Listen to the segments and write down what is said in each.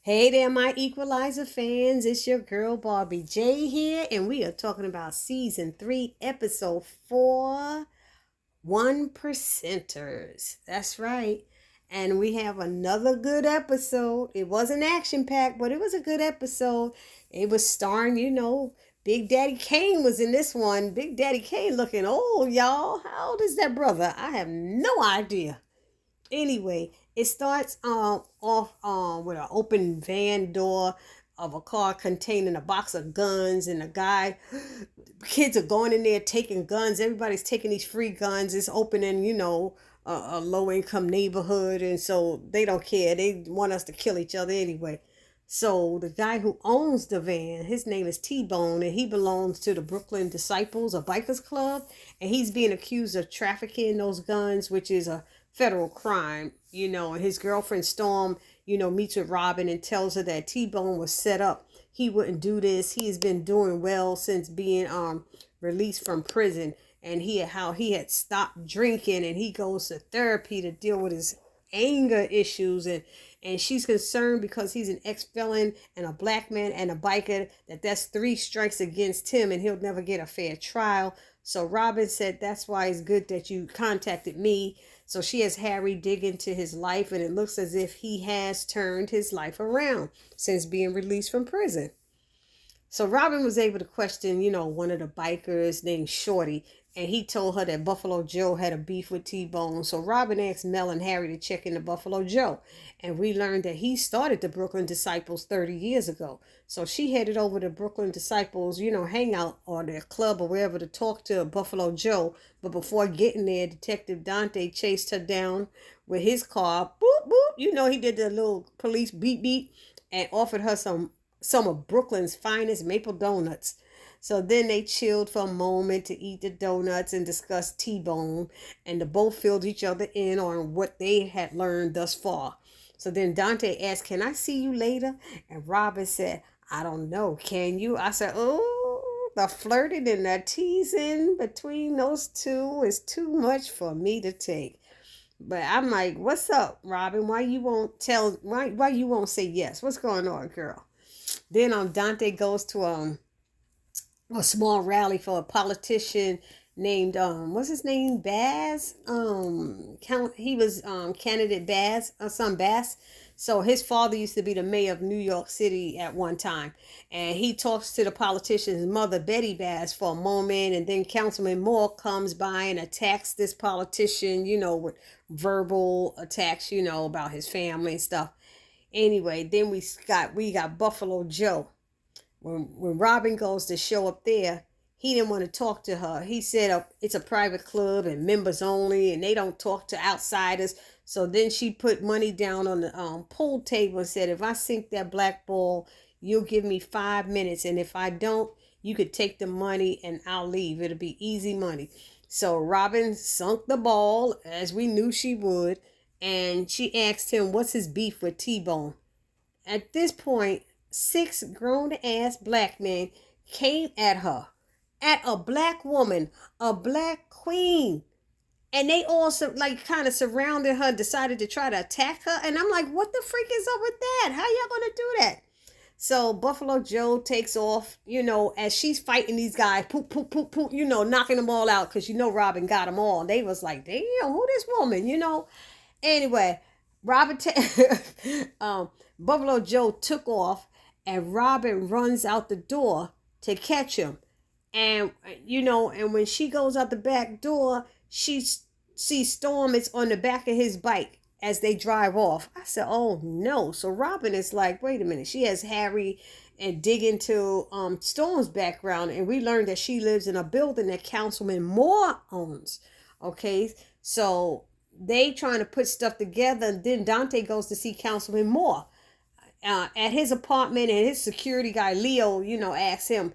Hey there, my Equalizer fans. It's your girl Barbie J here, and we are talking about season 3, episode 4, One Percenters. That's right. And we have another good episode. It wasn't action packed, but it was a good episode. It was starring, Big Daddy Kane was in this one. Big Daddy Kane looking old, y'all. How old is that brother? I have no idea. Anyway, it starts off with an open van door of a car containing a box of guns, and a guy, kids are going in there taking guns. Everybody's taking these free guns. It's opening, a low income neighborhood, and so they don't care. They want us to kill each other anyway. So the guy who owns the van, his name is T-Bone, and he belongs to the Brooklyn Disciples, a bikers club, and he's being accused of trafficking those guns, which is a federal crime, and his girlfriend Storm, meets with Robin and tells her that T-Bone was set up. He wouldn't do this. He has been doing well since being released from prison, and how he had stopped drinking, and he goes to therapy to deal with his anger issues, and she's concerned because he's an ex-felon and a black man and a biker, that's 3 strikes against him and he'll never get a fair trial. So Robin said, that's why it's good that you contacted me. So she has Harry dig into his life, and it looks as if he has turned his life around since being released from prison. So Robin was able to question, one of the bikers named Shorty, and he told her that Buffalo Joe had a beef with T-Bone. So Robin asked Mel and Harry to check into Buffalo Joe, and we learned that he started the Brooklyn Disciples 30 years ago. So she headed over to Brooklyn Disciples, hangout or their club or wherever to talk to Buffalo Joe. But before getting there, Detective Dante chased her down with his car. Boop, boop. He did the little police beep, beep, and offered her some of Brooklyn's finest maple donuts. So then they chilled for a moment to eat the donuts and discuss T-Bone, and they both filled each other in on what they had learned thus far. So then Dante asked, can I see you later? And Robin said, I don't know, can you? I said, oh, the flirting and the teasing between those two is too much for me to take. But I'm like, what's up, Robin? Why you won't say yes? What's going on, girl? Then Dante goes to a small rally for a politician named what's his name, Baz. He was candidate Baz, or some Bass. So his father used to be the mayor of New York City at one time, and he talks to the politician's mother, Betty Bass, for a moment, and then Councilman Moore comes by and attacks this politician, with verbal attacks, about his family and stuff. Anyway, then we got Buffalo Joe. When Robin goes to show up there, he didn't want to talk to her. He said it's a private club and members only, and they don't talk to outsiders. So then she put money down on the pool table and said, if I sink that black ball, you'll give me 5 minutes. And if I don't, you could take the money and I'll leave. It'll be easy money. So Robin sunk the ball, as we knew she would. And she asked him, what's his beef with T-Bone? At this point, 6 grown-ass black men came at her, at a black woman, a black queen. And they also kind of surrounded her, decided to try to attack her. And I'm like, what the freak is up with that? How y'all gonna do that? So Buffalo Joe takes off, as she's fighting these guys, poop, poop, poop, poop, knocking them all out, because Robin got them all. They was like, damn, who this woman, Anyway, Buffalo Joe took off, and Robin runs out the door to catch him. And, and when she goes out the back door, she sees Storm is on the back of his bike as they drive off. I said, oh no. So Robin is like, wait a minute. She has Harry and dig into Storm's background. And we learned that she lives in a building that Councilman Moore owns. Okay, so they trying to put stuff together. And then Dante goes to see Councilman Moore at his apartment, and his security guy, Leo, asks him,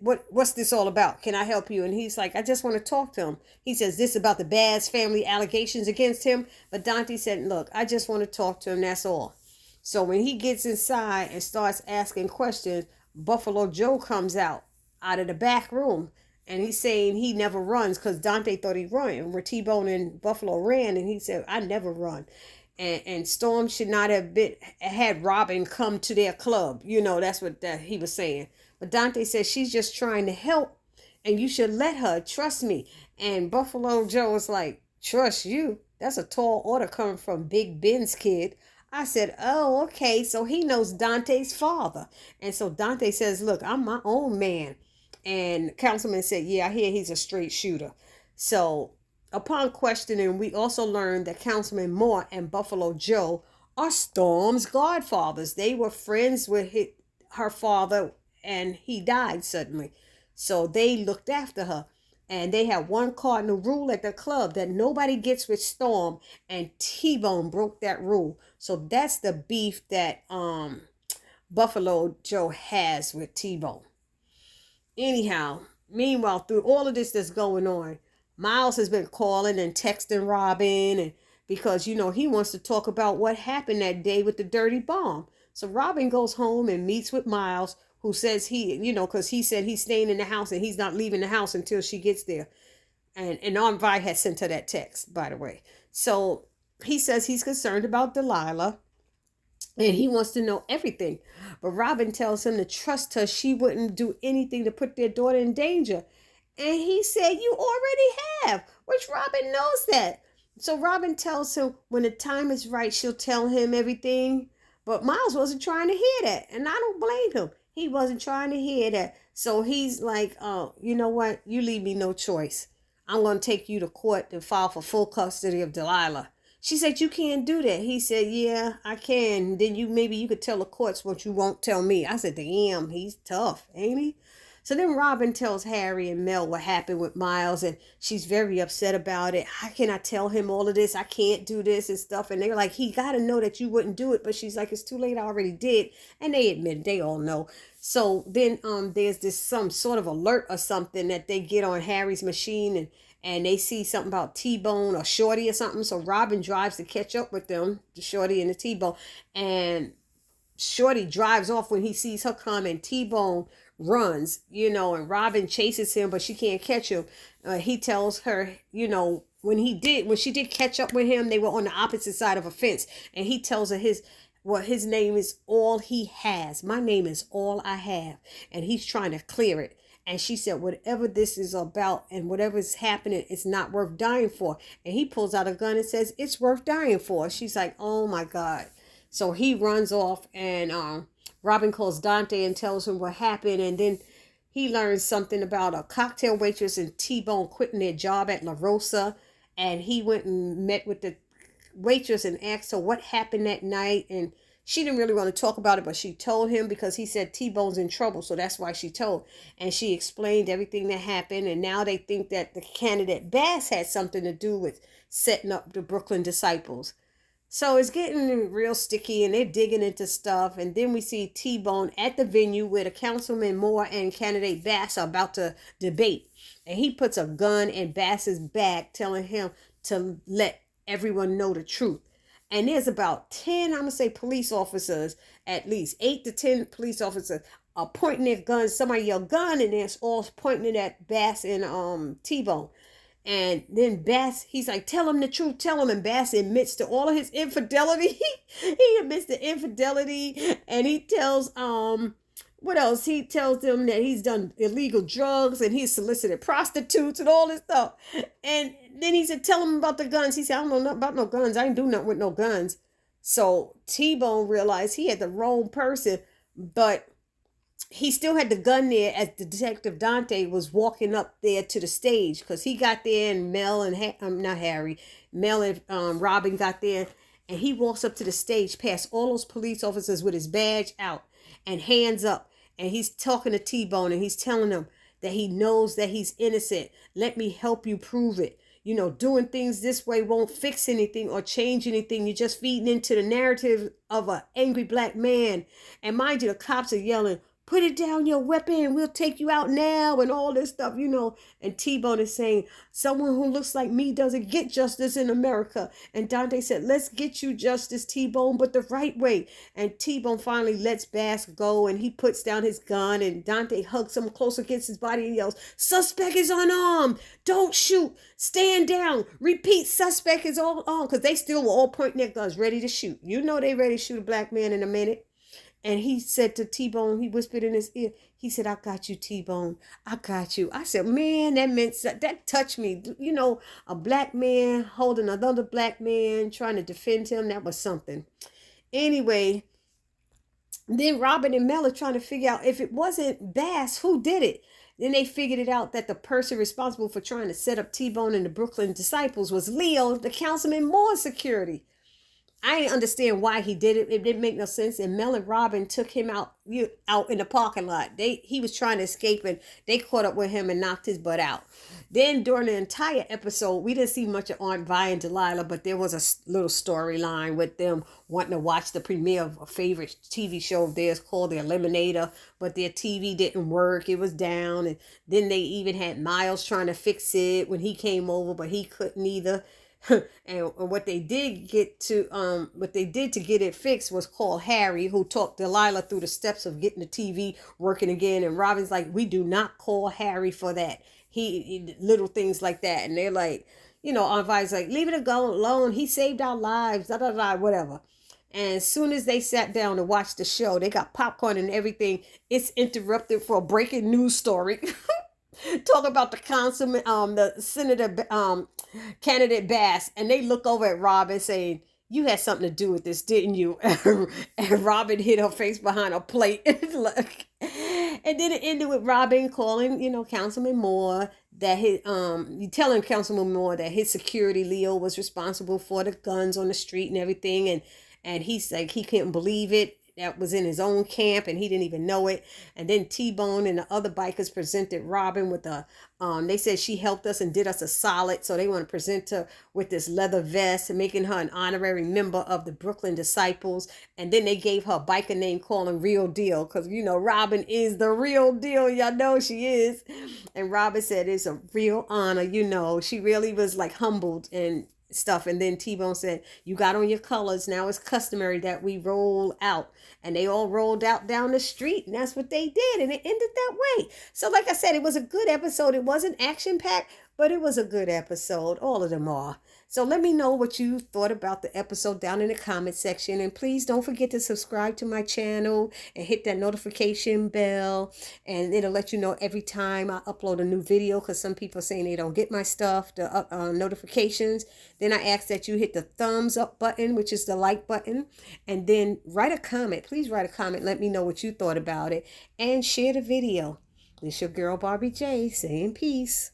what's this all about? Can I help you? And he's like, I just want to talk to him. He says, this about the Baz family allegations against him. But Dante said, look, I just want to talk to him. That's all. So when he gets inside and starts asking questions, Buffalo Joe comes out of the back room. And he's saying he never runs, because Dante thought he run. Where T-Bone and Buffalo ran, and he said, I never run. And Storm should not have had Robin come to their club. That's what he was saying. But Dante says she's just trying to help, and you should let her. Trust me. And Buffalo Joe was like, trust you? That's a tall order coming from Big Ben's kid. I said, oh, okay. So he knows Dante's father. And so Dante says, look, I'm my own man. And Councilman said, yeah, I hear he's a straight shooter. So upon questioning, we also learned that Councilman Moore and Buffalo Joe are Storm's godfathers. They were friends with her father, and he died suddenly. So they looked after her. And they had one cardinal rule at the club that nobody gets with Storm, and T-Bone broke that rule. So that's the beef that Buffalo Joe has with T-Bone. Anyhow, meanwhile, through all of this that's going on, Miles has been calling and texting Robin, and because he wants to talk about what happened that day with the dirty bomb. So Robin goes home and meets with Miles, who says because he said he's staying in the house and he's not leaving the house until she gets there. And Aunt Vi had sent her that text, by the way. So he says he's concerned about Delilah and he wants to know everything. But Robin tells him to trust her. She wouldn't do anything to put their daughter in danger. And he said, you already have, which Robin knows that. So Robin tells him when the time is right, she'll tell him everything. But Miles wasn't trying to hear that. And I don't blame him. He wasn't trying to hear that. So he's like, oh, you know what? You leave me no choice. I'm going to take you to court and file for full custody of Delilah. She said, you can't do that. He said, yeah, I can. Then maybe you could tell the courts what you won't tell me. I said, damn, he's tough, ain't he? So then Robin tells Harry and Mel what happened with Miles, and she's very upset about it. How can I tell him all of this? I can't do this and stuff. And they're like, he got to know that you wouldn't do it. But she's like, it's too late. I already did. And they admit it. They all know. So then there's some sort of alert or something that they get on Harry's machine, and they see something about T-Bone or Shorty or something. So Robin drives to catch up with them, the Shorty and the T-Bone. And Shorty drives off when he sees her come, and T-Bone runs, and Robin chases him, but she can't catch him. He tells her, when she did catch up with him, they were on the opposite side of a fence. And he tells her his name is all he has. My name is all I have. And he's trying to clear it. And she said, whatever this is about and whatever is happening, it's not worth dying for. And he pulls out a gun and says, it's worth dying for. She's like, oh my God. So he runs off, and Robin calls Dante and tells him what happened. And then he learns something about a cocktail waitress and T-Bone quitting their job at La Rosa. And he went and met with the waitress and asked her what happened that night. And she didn't really want to talk about it, but she told him because he said T-Bone's in trouble. So that's why she told. And she explained everything that happened. And now they think that the candidate Bass had something to do with setting up the Brooklyn Disciples. So it's getting real sticky, and they're digging into stuff. And then we see T-Bone at the venue where the Councilman Moore and candidate Bass are about to debate. And he puts a gun in Bass's back, telling him to let everyone know the truth. And there's about 10, I'm going to say police officers, at least 8 to 10 police officers are pointing their guns. Somebody yelled gun, and they're all pointing it at Bass and T-Bone. And then Bass, he's like, tell him the truth, tell him. And Bass admits to all of his infidelity. He admits to infidelity. And he tells, what else? He tells them that he's done illegal drugs and he's solicited prostitutes and all this stuff. And then he said, tell him about the guns. He said, I don't know nothing about no guns. I ain't do nothing with no guns. So T-Bone realized he had the wrong person, but he still had the gun there as the detective Dante was walking up there to the stage, because he got there and Mel and Mel and Robin got there, and he walks up to the stage past all those police officers with his badge out and hands up, and he's talking to T-Bone and he's telling them that he knows that he's innocent. Let me help you prove it. Doing things this way won't fix anything or change anything. You're just feeding into the narrative of an angry black man. And mind you, the cops are yelling, put it down, your weapon, we'll take you out now, and all this stuff, you know. And T-Bone is saying, someone who looks like me doesn't get justice in America. And Dante said, let's get you justice, T-Bone, but the right way. And T-Bone finally lets Bass go, and he puts down his gun, and Dante hugs him close against his body and yells, suspect is unarmed, don't shoot, stand down, repeat, suspect is all on, because they still were all pointing their guns ready to shoot. You know they ready to shoot a black man in a minute. And he said to T-Bone, he whispered in his ear, he said, I got you, T-Bone. I got you. I said, man, that touched me. You know, a black man holding another black man, trying to defend him. That was something. Anyway, then Robin and Mel are trying to figure out if it wasn't Bass, who did it? Then they figured it out that the person responsible for trying to set up T-Bone and the Brooklyn Disciples was Leo, the Councilman Moore's security. I didn't understand why he did it. It didn't make no sense. And Mel and Robin took him out in the parking lot. He was trying to escape, and they caught up with him and knocked his butt out. Then during the entire episode, we didn't see much of Aunt Vi and Delilah, but there was a little storyline with them wanting to watch the premiere of a favorite TV show of theirs called The Eliminator, but their TV didn't work. It was down. And then they even had Miles trying to fix it when he came over, but he couldn't either. And what they did to get it fixed was call Harry, who talked Delilah through the steps of getting the TV working again. And Robin's like, we do not call Harry for that. He little things like that. And they're like, you know, Aunt Vi's like, leave it alone. He saved our lives, whatever. And as soon as they sat down to watch the show, they got popcorn and everything. It's interrupted for a breaking news story. Talk about the councilman, the senator, candidate Bass, and they look over at Robin saying, you had something to do with this, didn't you? And Robin hid her face behind a plate. And then it ended with Robin calling, you know, Councilman Moore, that telling Councilman Moore that his security, Leo, was responsible for the guns on the street and everything. And he's like, he couldn't believe it. That was in his own camp, and he didn't even know it. And then T-Bone and the other bikers presented Robin with they said she helped us and did us a solid. So they want to present her with this leather vest and making her an honorary member of the Brooklyn Disciples. And then they gave her a biker name calling Real Deal, because, you know, Robin is the real deal. Y'all know she is. And Robin said it's a real honor. You know, she really was like humbled and stuff. And then T-Bone said, you got on your colors. Now it's customary that we roll out. And they all rolled out down the street, and that's what they did, and it ended that way. So like I said, it was a good episode. It wasn't action-packed, but it was a good episode. All of them are. So let me know what you thought about the episode down in the comment section. And please don't forget to subscribe to my channel and hit that notification bell. And it'll let you know every time I upload a new video, because some people are saying they don't get my stuff, the notifications. Then I ask that you hit the thumbs up button, which is the like button. And then write a comment. Please write a comment. Let me know what you thought about it. And share the video. This your girl Barbie J saying peace.